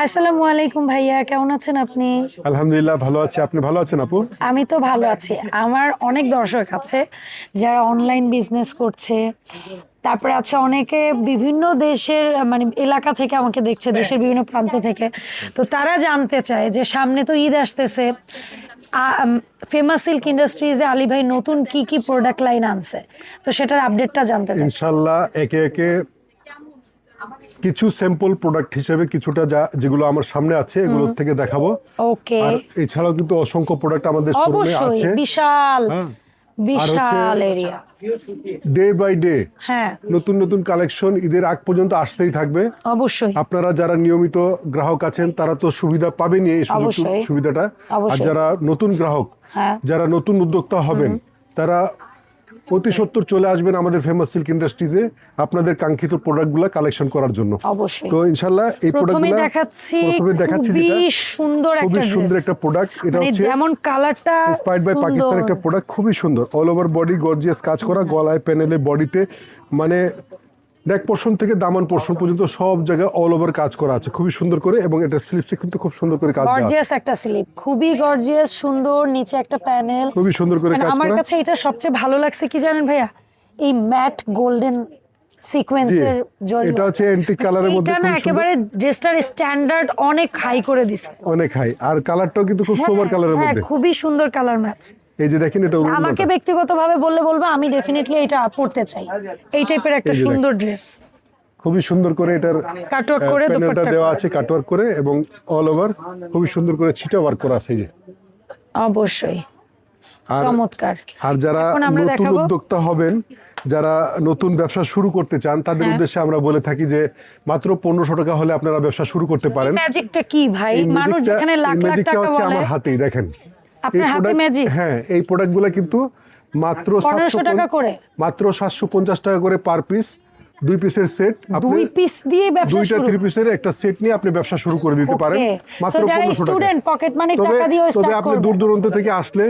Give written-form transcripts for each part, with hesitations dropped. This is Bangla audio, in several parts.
আসসালামু আলাইকুম ভাইয়া, কেমন আছেন আপনি? আলহামদুলিল্লাহ ভালো আছি। আপনি ভালো আছেন আপু? আমি তো ভালো আছি। আমার অনেক দর্শক আছে যারা অনলাইন বিজনেস করছে। তারপরে আছে অনেকে বিভিন্ন দেশের মানে এলাকা থেকে আমাকে দেখছে, দেশের বিভিন্ন প্রান্ত থেকে। তো তারা জানতে চায় যে সামনে তো ঈদ আসতেছে, ফেমাস সিল্ক ইন্ডাস্ট্রিজে আলী ভাই নতুন কি কি প্রোডাক্ট লাইন আনছে, তো সেটার আপডেটটা জানতে চাই। ইনশাল্লাহ একে একে কিছু স্যাম্পল প্রোডাক্ট হিসেবে কিছুটা যেগুলো আমার সামনে আছে এগুলোর থেকে দেখাবো। ওকে, আর এছাড়াও কিন্তু অসংখ্য প্রোডাক্ট আমাদের শোরুমে অবশ্যই আছে। বিশাল হ্যাঁ। বিশাল এরিয়া। ডে বাই ডে হ্যাঁ, নতুন নতুন কালেকশন ঈদের আগ পর্যন্ত আসতেই থাকবে। অবশ্যই আপনারা যারা নিয়মিত গ্রাহক আছেন তারা তো সুবিধা পাবেনই, এই অবশ্যই। সুবিধাটা। আর অবশ্যই। যারা নতুন গ্রাহক, হ্যাঁ। যারা নতুন উদ্যোক্তা হবেন, তারা অতি সত্বর চলে আসবেন আমাদের ফেমাস সিল্ক ইন্ডাস্ট্রিজে আপনাদের কাঙ্ক্ষিত প্রোডাক্টগুলো কালেকশন করার জন্য। অবশ্যই। তো ইনশাআল্লাহ এই প্রথমে প্রোডাক্টগুলো দেখাচ্ছি যেটা খুবই সুন্দর খুবই একটা সুন্দর ড্রেস। একটা প্রোডাক্ট। এটা মানে হচ্ছে যেমন কালারটা ইন্সপায়ার্ড বাই পাকিস্তান একটা প্রোডাক্ট, খুবই সুন্দর। অল ওভার বডি গর্জিয়াস কাজ করা, গলায়, প্যানেলে, বডিতে, মানে নেক পোর্শন থেকে দামান পোর্শন পর্যন্ত সব জায়গায় অল ওভার কাজ করা আছে খুবই সুন্দর করে। এবং এটা স্লিপসে কিন্তু খুব সুন্দর করে কাজ দেওয়া আছে। গর্জিয়াস একটা স্লিপ, খুবই গর্জিয়াস, সুন্দর। নিচে একটা প্যানেল, খুবই সুন্দর করে কাজ আমার করা। কাছে এটা সবচেয়ে ভালো লাগছে কি জানেন ভাইয়া, এই ম্যাট গোল্ডেন সিকোয়েন্সের জড়ি। এটা হচ্ছে অ্যান্টিক কালারের মধ্যে এটা না খুব সুন্দর, একেবারে ড্রেসটার স্ট্যান্ডার্ড অনেক হাই করে দিছে। অনেক হাই। আর কালারটাও কিন্তু খুব সোবার কালারের হ্যাঁ, মধ্যে। খুবই সুন্দর কালার ম্যাচ। এই যে দেখেন, এটা আমাকে ব্যক্তিগতভাবে বলবো আমি ডেফিনেটলি এটা পড়তে চাই। এই টাইপের একটা এই যে সুন্দর ড্রেস, খুবই সুন্দর করে এটার কাটওয়ার্ক করে প্যানেলটা দোপাট্টা দেওয়া করা। আছে কাটওয়ার্ক করে, এবং অল ওভার খুবই সুন্দর করে ছিটা ওয়ার্ক করা আছে। এই যে অবশ্যই আর চমৎকার। আর যারা এখন আমরা নতুন দেখাবো উদ্যোক্তা হবেন, যারা নতুন ব্যবসা শুরু করতে চান, তাদের উদ্দেশ্যে আমরা বলে থাকি যে মাত্র 1500 টাকা হলে আপনারা ব্যবসা শুরু করতে পারেন। ম্যাজিকটা কি ভাই, এই মানুষ যেখানে লাখ লাখ ম্যাজিকটা টাকা হচ্ছে বলে, আমার হাতেই, দেখেন আপনার হাতে ম্যাজিক। হ্যাঁ, এই প্রোডাক্টগুলো কিন্তু মাত্র 1500 টাকা করে, মাত্র 750 টাকা করে পার পিস। 2 পিসের সেট, আপনি 2 পিস দিয়ে ব্যবসা দুইটা শুরু। 3 পিসের একটা সেট নিয়ে আপনি ব্যবসা শুরু করে দিতে পারেন মাত্র 1500 টাকা। স্টুডেন্ট পকেট মানি তবে টাকা দিয়ে তবে স্টার্ট আপনি করবে। দূর দূরান্ত থেকে আসলে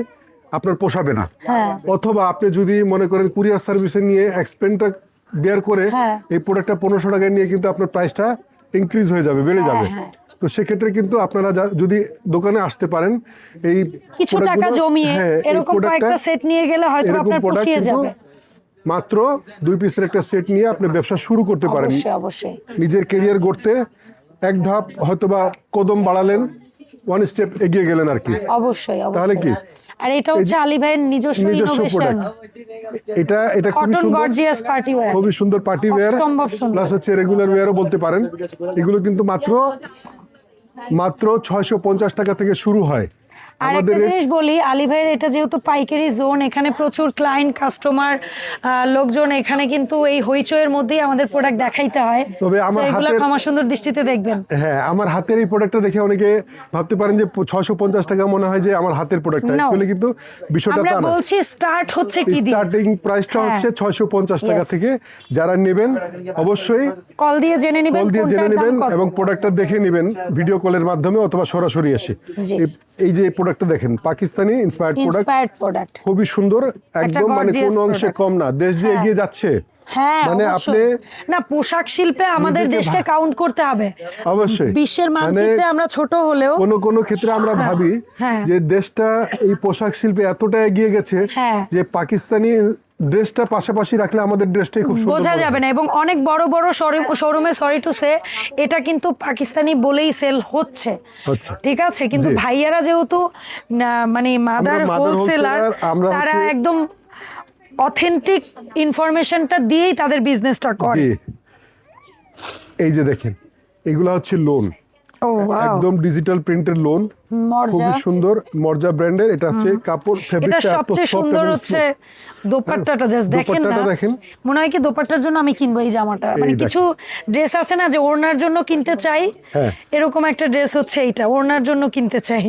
আপনার পোষাবে না। হ্যাঁ। অথবা আপনি যদি মনে করেন কুরিয়ার সার্ভিসে নিয়ে এক্সপেন্সটা বেয়ার করে হ্যাঁ। এই প্রোডাক্টটা 1500 টাকায় নিয়ে কিন্তু আপনার প্রাইসটা ইনক্রিজ হয়ে যাবে, বেড়ে যাবে। হ্যাঁ। তো সেক্ষেত্রে কিন্তু আপনারা যদি দোকানে আসতে পারেন, এই কিছু টাকা প্রোডাক্টগুলো, জমিয়ে হ্যাঁ, এই এরকম প্রোডাক্টটা, কয়েকটা সেট নিয়ে গেলে হয়তো এরকম আপনার প্রোডাক্ট পুষিয়ে কিন্তু যাবে। মাত্র 2 পিসের একটা সেট নিয়ে আপনি ব্যবসা শুরু করতে পারেন। অবশ্যই অবশ্যই। নিজের ক্যারিয়ার গড়তে এক ধাপ হয়তোবা কদম বাড়ালেন, ওয়ান স্টেপ এগিয়ে গেলেন আর কি। অবশ্যই তাহলে কি আর এটা হচ্ছে আলী ভাইয়ের নিজস্ব ইনোভেশন। প্রোডাক্ট। এটা খুবই কটন সুন্দর, গর্জিয়াস পার্টি ওয়্যার, খুবই সুন্দর পার্টি ওয়্যার, অসম্ভব সুন্দর। প্লাস হচ্ছে রেগুলার ওয়্যারও বলতে পারেন। এগুলো কিন্তু মাত্র 650 টাকা থেকে শুরু হয়। আর একটা জিনিস বলি, আলী ভাইয়ের এটা যেহেতু পাইকারি জোন, এখানে প্রচুর ক্লায়েন্ট কাস্টমার লোকজন, এখানে কিন্তু এই হইচইয়ের মধ্যেই আমাদের প্রোডাক্ট দেখাইতে হয়। তবে আমার এগুলো হাতের, ক্ষমা সুন্দর দৃষ্টিতে দেখবেন। হ্যাঁ, আমার হাতের এই প্রোডাক্টটা দেখে অনেকে ভাবতে পারেন যে 650 টাকা মনে হয় যে আমার হাতের প্রোডাক্টটা। No. অ্যাকচুয়ালি কিন্তু বিষয়টা আমরা তা না। বলছি স্টার্ট হচ্ছে কি দিয়ে। স্টার্টিং প্রাইসটা হ্যাঁ। হচ্ছে 650 টাকা Yes. থেকে। যারা নেবেন অবশ্যই কল দিয়ে জেনে নেবেন, কল দিয়ে জেনে কোনটার দাম নেবেন কত। এবং প্রোডাক্টটা দেখে নেবেন ভিডিও কলের মাধ্যমে অথবা সরাসরি এসে। জি। এই যে প্রোডাক্টটা দেখেন, পাকিস্তানি ইন্সপায়ার্ড প্রোডাক্ট খুবই সুন্দর, একদম মানে gorgeous কোনো অংশে product। কম না। দেশ যে হ্যাঁ। এগিয়ে যাচ্ছে, হ্যাঁ, মানে আপনি অবশ্যই। না, পোশাক শিল্পে আমাদের নিজেকে দেশকে কাউন্ট করতে হবে। অবশ্যই বিশ্বের মানে মানচিত্রে আমরা ছোট হলেও কোনো ক্ষেত্রে আমরা ভাবি হ্যাঁ। যে দেশটা এই পোশাক শিল্পে এতটা এগিয়ে গেছে হ্যাঁ। যে পাকিস্তানি ড্রেসটা পাশাপাশি রাখলে আমাদের ড্রেসটাই খুব সুন্দর বোঝা মনে যাবে হয়। না। এবং অনেক বড় বড় শোরুমে সরি টু সে এটা কিন্তু পাকিস্তানি বলেই সেল হচ্ছে, ঠিক আছে। কিন্তু জি। ভাইয়ারা যেহেতু মানে মাদার mother হোলসেলার, wholesaler, আমরা তারা হচ্ছে- একদম অথেন্টিক ইনফরমেশনটা দিয়েই তাদের বিজনেসটা করে। জি। এই যে দেখেন, এগুলা হচ্ছে লোন, ও ওয়াও, একদম ডিজিটাল প্রিন্টের লোন, মর্জা। খুবই সুন্দর, মর্জা ব্র্যান্ডের। এটা হচ্ছে কাপড়, এটা ফেব্রিকটা এত সবচেয়ে সফট সুন্দর এবং হচ্ছে smooth। দোপাট্টাটা, জাস্ট দেখেন না, দোপাট্টাটা দেখেন। মনে হয় কি দোপাট্টার জন্য আমি কিনবো এই জামাটা। মানে দেখেন। কিছু ড্রেস আছে না যে ওড়নার জন্য কিনতে চাই, হ্যাঁ। এরকম একটা ড্রেস হচ্ছে এইটা, ওড়নার জন্য কিনতে চাই।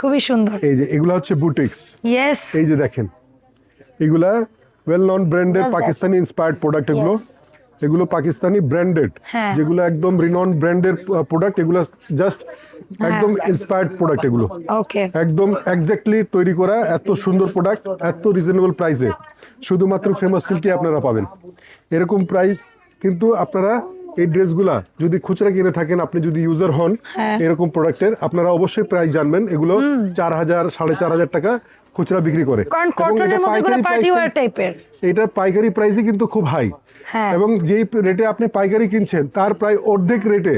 খুবই সুন্দর। এই যে এগুলা হচ্ছে বুটিক্স। ইয়েস, এই যে দেখেন, এগুলা ওয়েল নন ব্র্যান্ডের Just that. Pakistani inspired product. এগুলো Yes. এগুলো পাকিস্তানি ব্র্যান্ডেড, হ্যাঁ। যেগুলো একদম রিনন ব্র্যান্ডের প্রোডাক্ট। এগুলো জাস্ট একদম ইন্সপায়ার্ড প্রোডাক্ট। এগুলো ওকে। একদম এক্স্যাক্টলি তৈরি করা, এত সুন্দর প্রোডাক্ট এত রিজনেবল প্রাইসে শুধুমাত্র ফেমাস সিল্কে আপনারা পাবেন। এরকম প্রাইস কিন্তু আপনারা এই ড্রেসগুলা যদি খুচরা কিনে থাকেন, আপনি যদি ইউজার হন এরকম প্রোডাক্টের, আপনারা অবশ্যই প্রাইস জানবেন। এগুলো 4,000 4,500 টাকা খুচরা বিক্রি করে, কারণ এবং কটনের এটা মধ্যে পাইকারি পার্টি ওয়্যার টাইপের। এটার পাইকারি প্রাইসই কিন্তু খুব হাই, এবং যেই রেটে আপনি পাইকারি কিনছেন তার প্রায় অর্ধেক রেটে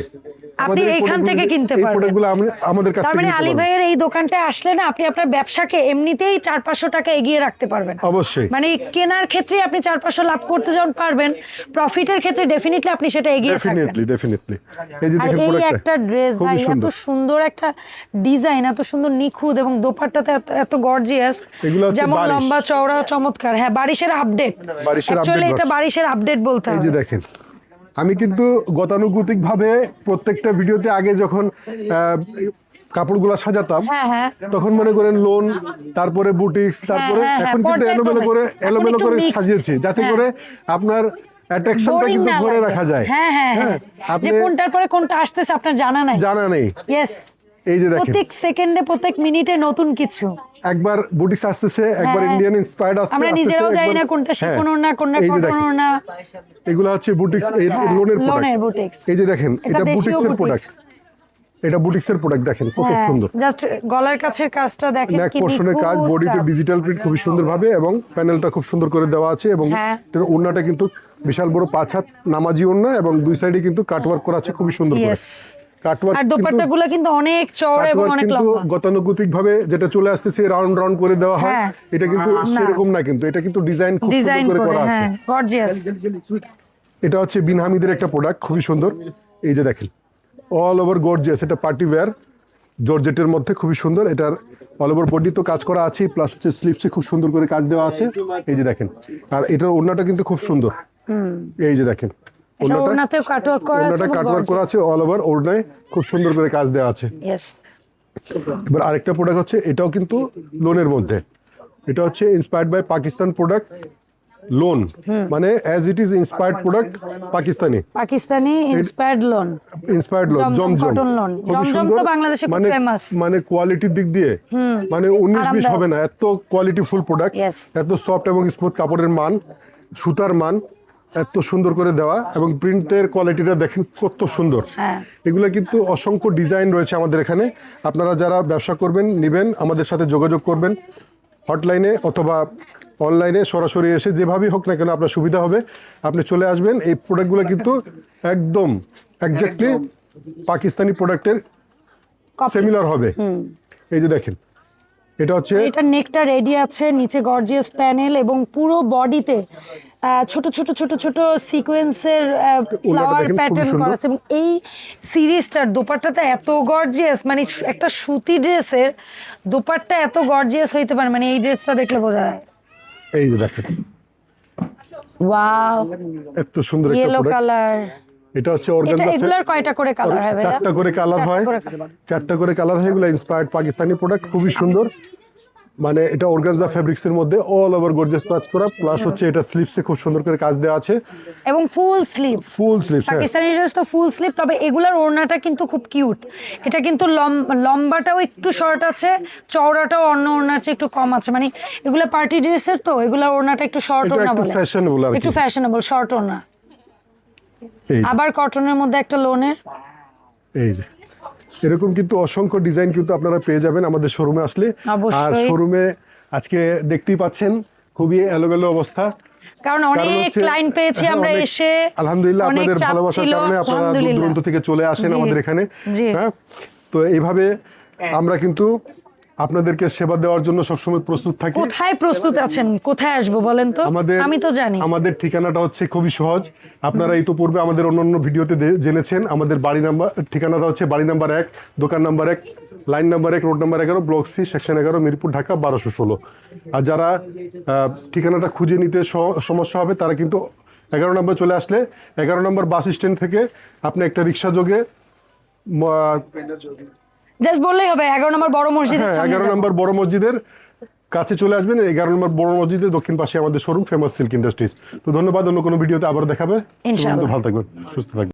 আপনি এইখান থেকে কিনতে এই পারবেন। প্রোডাক্টগুলো আমাদের কাছ তার থেকে মানে নিতে আলী পারবেন। ভাইয়ের এই দোকানটায় আসলে না আপনি আপনার ব্যবসাকে এমনিতেই 400-500 টাকা এগিয়ে রাখতে পারবেন। অবশ্যই। মানে কেনার ক্ষেত্রে আপনি 400-500 লাভ করতে যখন পারবেন, প্রফিটের ক্ষেত্রে ডেফিনেটলি আপনি সেটা এগিয়ে থাকবেন। ডেফিনেটলি। এই যে আর দেখেন এই প্রোডাক্টটা একটা ড্রেস ভাই, খুবই এত সুন্দর। সুন্দর একটা ডিজাইন, এত সুন্দর নিখুঁত, এবং দোপাট্টাতে এত গর্জিয়াস, এগুলো হচ্ছে যেমন বারিশ। লম্বা চওড়া চমৎকার। হ্যাঁ, বারিশের আপডেট, বারিশের অ্যাকচুয়ালি update এটা version। বারিশের আপডেট বলতে এই হবে। যে দেখেন, আমি কিন্তু গতানুগতিকভাবে প্রত্যেকটা ভিডিওতে আগে যখন কাপড়গুলো সাজাতাম, হ্যাঁ। তখন মনে করেন লোন, তারপরে বুটিক্স, তারপরে হ্যাঁ, এখন কিন্তু পর্যায়ক্রমে। এখন একটু এলোমেলো করে mix। সাজিয়েছি, যাতে হ্যাঁ। করে আপনার অ্যাট্রাকশনটা Boring কিন্তু না ধরে লাগে। রাখা যায়। হ্যাঁ। যে আপনি কোনটার পরে কোনটা আসতেছে আপনার জানা নাই। জানা নেই। ইয়েস, এই যে দেখেন, প্রত্যেক সেকেন্ডে প্রত্যেক মিনিটে নতুন কিছু। একবার বুটিক্স আসতেছে, একবার হ্যাঁ। ইন্ডিয়ান ইন্সপায়ার্ড আসতেছে। আমরা নিজেরাও জানি না কোনটা শিফন ওড়না, কোনটা এই যে কটন দেখেন, ওড়না। এগুলো হচ্ছে বুটিক্স, এই লোনের লোনের প্রোডাক্ট। বুটিক্স। এই যে দেখেন, এটা দেশীয় বুটিক্সের বুটিক্স। প্রোডাক্ট, এটা বুটিক্সের প্রোডাক্ট। দেখেন কত সুন্দর জাস্ট গলার কাছের কাজটা দেখেন, নেক কি পোর্শনের কাজ, নিখুঁত বডিতে কাজ। ডিজিটাল প্রিন্ট খুবই সুন্দরভাবে, এবং প্যানেলটা খুব সুন্দর করে দেওয়া আছে, এবং হ্যাঁ। এটার ওড়নাটা কিন্তু বিশাল বড় 5 হাত নামাজি ওড়না, এবং দুই সাইডে কিন্তু কাটওয়ার্ক করা আছে খুবই সুন্দর করে। Yes। কাটওয়ার্ক আর দোপাট্টাগুলো কিন্তু অনেক চওড়া এবং অনেক কিন্তু লম্বা। গতানুগতিক ভাবে যেটা চলে আসতেছে রাউন্ড রাউন্ড করে দেওয়া হয়, হ্যাঁ। এটা কিন্তু সেরকম না, কিন্তু এটা কিন্তু ডিজাইন খুব ডিজাইন সুন্দর করে করে, করা আছে। হ্যাঁ, গর্জিয়াস। এটা হচ্ছে বিন হামিদের একটা প্রোডাক্ট, খুবই সুন্দর। এই যে দেখেন, অল ওভার গর্জিয়াস, এটা পার্টি ওয়্যার জর্জেটের মধ্যে খুবই সুন্দর। এটার অল ওভার বডি তো কাজ করা আছে, প্লাস হচ্ছে স্লিভসে খুব সুন্দর করে কাজ দেওয়া আছে। এই যে দেখেন, আর এটার ওড়নাটা কিন্তু খুব সুন্দর। এই যে দেখেন, এটা ওড়নাতেও কাটওয়ার্ক করা আছে, ওড়নাটা কাটওয়ার্ক করা আছে, অল ওভার ওড়নায় খুব সুন্দর করে কাজ দেওয়া আছে। ইয়েস। এবার আরেকটা প্রোডাক্ট হচ্ছে, এটাও কিন্তু লোনের মধ্যে। এটা হচ্ছে inspired by Pakistan product, loan, মানে as it is inspired product Pakistani inspired loan, inspired loan, Zamzam Zamzam cotton loan। খুবই জমজম সুন্দর, তো বাংলাদেশে খুব মানে famous। মানে কোয়ালিটির দিক দিয়ে মানে 19-20 আরামদায়ক। হবে না, এত কোয়ালিটিফুল প্রোডাক্ট, Yes। এত সফট এবং স্মুথ কাপড়ের মান, সুতার মান এত সুন্দর করে দেওয়া, এবং প্রিন্টের কোয়ালিটিটা দেখেন কত সুন্দর। হ্যাঁ। এগুলো কিন্তু অসংখ্য ডিজাইন রয়েছে আমাদের এখানে। আপনারা যারা ব্যবসা করবেন, নেবেন, আমাদের সাথে যোগাযোগ করবেন হটলাইনে অথবা অনলাইনে, সরাসরি এসে যেভাবেই হোক না কেন আপনার সুবিধা হবে, আপনি চলে আসবেন। এই প্রোডাক্টগুলো কিন্তু একদম এক্স্যাক্টলি পাকিস্তানি প্রোডাক্টের সিমিলার হবে। এই যে দেখেন, এটা হচ্ছে, এটা নেকটা রেডি আছে, নিচে গর্জিয়াস প্যানেল, এবং পুরো বডিতে ছোট ছোট ছোট ছোট সিকোয়েন্সের ফ্লাওয়ার দেখেন, খুবই প্যাটার্ন সুন্দর। করা আছে। এবং এই সিরিজটার দোপাট্টাটা এত গর্জিয়াস, মানে একটা সুতি ড্রেসের দোপাট্টা এত গর্জিয়াস হইতে পারে, মানে এই ড্রেসটা দেখলে বোঝা যায়। এই যে দেখেন, ওয়াও, এত সুন্দর একটা ইয়েলো প্রোডাক্ট। কালার। এটা হচ্ছে এটা অর্গানজা, এগুলার কয়টা করে কালার হয় ভাইয়া? 4টা করে কালার হয়, করে colour। 4টা করে কালার হয়। এগুলো ইন্সপায়ার্ড পাকিস্তানি প্রোডাক্ট, খুবই সুন্দর। মানে এটা অর্গানজা ফেব্রিক্সের মধ্যে অল ওভার গর্জিয়াস কাজ করা, প্লাস হচ্ছে এটা স্লিভসে খুব সুন্দর করে কাজ দেওয়া আছে, এবং ফুল স্লিভ। ফুল স্লিভস। পাকিস্তানি ড্রেস তো ফুল স্লিভ, তবে এগুলার ওড়নাটা কিন্তু খুব কিউট। এটা কিন্তু লম্বাটাও একটু শর্ট আছে, চওড়াটাও অন্য ওড়নার চেয়ে একটু কম আছে। মানে এগুলা পার্টি ড্রেসের তো, এগুলার ওড়নাটা একটু শর্ট এটা ওড়না একটু বলে, ফ্যাশনেবল আর কি। একটু ফ্যাশনেবল শর্ট ওড়না। এই আবার কটনের মধ্যে একটা লোনের। এই যে এরকম কিন্তু অসংখ্য ডিজাইন কিন্তু আপনারা পেয়ে যাবেন আমাদের শোরুমে আসলে। অবশ্যই। আর শোরুমে আজকে দেখতেই পাচ্ছেন খুবই এলোমেলো অবস্থা, কারণ অনেক হচ্ছে, ক্লায়েন্ট পেয়েছি আমরা অনেক- এসে, আলহামদুলিল্লাহ অনেক আপনাদের চাপ ভালোবাসার ছিল, কারণে আপনারা দূর আলহামদুলিল্লাহ। দূরান্ত থেকে চলে আসেন জি, আমাদের এখানে। জি। হ্যাঁ, তো এইভাবে আমরা কিন্তু আপনাদেরকে সেবা দেওয়ার জন্য সবসময় প্রস্তুত থাকি। কোথায় প্রস্তুত আছেন, কোথায় আসবো বলেন তো? আমি তো জানি। আমাদের ঠিকানাটা হচ্ছে খুবই সহজ। আপনারা ইতোপূর্বে আমাদের অন্যান্য ভিডিওতে জেনেছেন। আমাদের বাড়ি নাম্বার, ঠিকানাটা হচ্ছে বাড়ি নাম্বার 1, দোকান number 1, line number 1, road number 11, block C, section 11, Mirpur, Dhaka 1216। আর যারা ঠিকানাটা খুঁজে নিতে সমস্যা হবে, তারা কিন্তু 11 নম্বর চলে আসলে 11 নম্বর বাস স্ট্যান্ড থেকে আপনি একটা রিক্সা যোগে জাস্ট বললেই হবে 11 নম্বর বড় মসজিদ। হ্যাঁ, 11 নম্বর বড় মসজিদের কাছে চলে আসবেন। 11 নম্বর বড় মসজিদের দক্ষিণ পাশে আমাদের শোরুম, ফেমাস সিল্ক ইন্ডাস্ট্রিজ। তো ধন্যবাদ, অন্য কোনো ভিডিওতে আবার দেখাবে। ইনশাআল্লাহ। ভালো থাকবেন, সুস্থ থাকবেন।